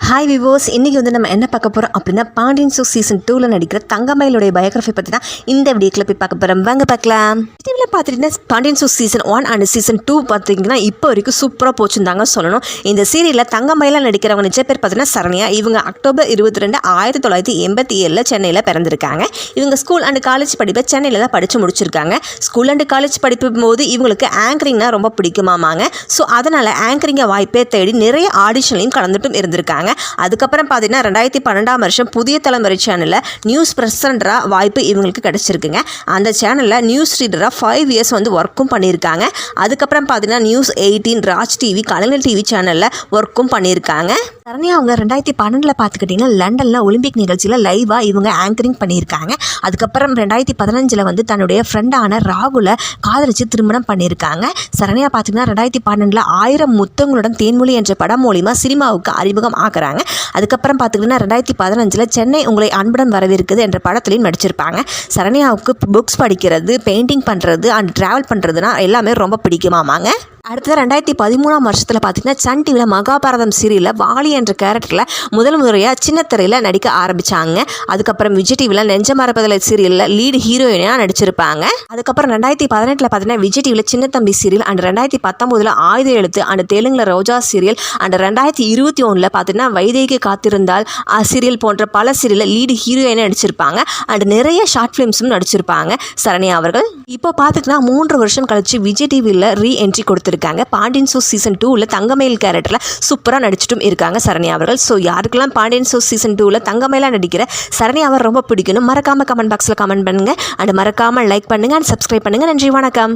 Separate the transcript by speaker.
Speaker 1: Hi விவோஸ், இன்றைக்கி வந்து நம்ம என்ன பார்க்க போகிறோம் அப்படின்னா பாண்டியன் ஸ்டோர்ஸ் சீசன் 2ல் நடிக்கிற தங்கமயிலுடைய பயோகிராஃபி பற்றி தான் இந்த வீடியோக்கில் போய் பார்க்க போகிறோம். வாங்க பார்க்கலாம். டிவியில் பார்த்துட்டிங்கன்னா Pandian stores season 1 and season 2 பார்த்தீங்கன்னா இப்போ வரைக்கும் சூப்பராக போச்சுருந்தாங்க சொல்லணும். இந்த சீரியலில் தங்கமயிலாக நடிக்கிறவங்க நிச்சய பேர் பார்த்தீங்கன்னா சரண்யா. இவங்க அக்டோபர் 22, 1987 சென்னையில் பிறந்திருக்காங்க. இவங்க ஸ்கூல் அண்ட் காலேஜ் படிப்பை சென்னையில் தான் படித்து முடிச்சிருக்காங்க. ஸ்கூல் அண்ட் காலேஜ் படிக்கும் போது இவங்களுக்கு ஆங்கரிங்னா ரொம்ப பிடிக்குமாமாங்க. ஸோ அதனால் ஆங்கரிங்கை வாய்ப்பே தேடி நிறைய ஆடிஷன்லையும் கலந்துட்டும் இருந்திருக்காங்க. அதுக்கப்புறம் பார்த்தீங்கன்னா 2012 புதிய தலைமுறை சேனலில் நியூஸ் ப்ரெசென்டராக வாய்ப்பு இவங்களுக்கு கிடச்சிருக்குங்க. அந்த சேனலில் நியூஸ் ரீடராக 5 இயர்ஸ் வந்து ஒர்க்கும் பண்ணியிருக்காங்க. அதுக்கப்புறம் பார்த்தீங்கன்னா நியூஸ் 18, ராஜ் டிவி, கலைஞர் டிவி சேனலில் ஒர்க்கும் பண்ணியிருக்காங்க. சரண்யா அவங்க 2012 பார்த்துக்கிட்டிங்கன்னா லண்டனில் ஒலிம்பிக் நிகழ்ச்சியில் லைவாக இவங்க ஆங்கரிங் பண்ணியிருக்காங்க. அதுக்கப்புறம் 2015 வந்து தன்னுடைய ஃப்ரெண்டான ராகுலை காதலிச்சு திருமணம் பண்ணியிருக்காங்க. சரண்யா பார்த்திங்கன்னா 2012 1000 முத்தங்களுடன் தேன்மொழி என்ற படம் மூலிமா சினிமாவுக்கு அறிமுகம் ஆகிறாங்க. அதுக்கப்புறம் பார்த்திங்கன்னா 2015 சென்னை உங்களை அன்புடன் வரவேற்குது என்ற படத்துலையும் நடிச்சிருப்பாங்க. சரண்யாவுக்கு புக்ஸ் படிக்கிறது, பெயிண்டிங் பண்ணுறது அண்ட் ட்ராவல் பண்ணுறதுனா எல்லாமே ரொம்ப பிடிக்குமாமாங்க. அடுத்தது 2013 பார்த்திங்கன்னா சன் டிவியில் மகாபாரதம் சீரியலில் வாலி என்ற கேரக்டரில் முதல் முறையாக சின்ன திரையில் நடிக்க ஆரம்பித்தாங்க. அதுக்கப்புறம் விஜய் டிவியில் நெஞ்ச மரப்பதில் சீரியலில் லீடு ஹீரோயினாக நடிச்சிருப்பாங்க. அதுக்கப்புறம் 2018 பார்த்தீங்கன்னா விஜய் டிவியில் சின்ன தம்பி சீரியல் அண்ட் 2019 ஆயுத எழுத்து அண்ட் தெலுங்கில் ரோஜா சீரியல் அண்ட் 2021 பார்த்தீங்கன்னா வைதேகி காத்திருந்தால் சீரியல் போன்ற பல சீரியலில் லீடு ஹீரோயினாக நடிச்சிருப்பாங்க. அண்ட் நிறைய ஷார்ட் ஃபிலிம்ஸும் நடிச்சிருப்பாங்க சரண்யா அவர்கள். இப்போ பார்த்துக்கிட்டா 3 வருஷம் கழிச்சு விஜய் டிவியில் ரீஎன்ட்ரி கொடுத்துருக்காங்க. பாண்டியன் ஸ்டோர்ஸ் சீசன் 2ல் தங்கமயில் கேரக்டரில் சூப்பராக நடிச்சிட்டும் இருக்காங்க சரண்யா அவர்கள். ஸோ யாருக்கெல்லாம் பாண்டியன் ஸ்டோர்ஸ் சீசன் 2ல் தங்கமயிலாக நடிக்கிற சரண்யா அவர் ரொம்ப பிடிக்கணும் மறக்காமல் கமெண்ட் பாக்ஸில் கமெண்ட் பண்ணுங்கள் அண்ட் மறக்காமல் லைக் பண்ணுங்கள் அண்ட் சப்ஸ்கிரைப் பண்ணுங்கள். நன்றி, வணக்கம்.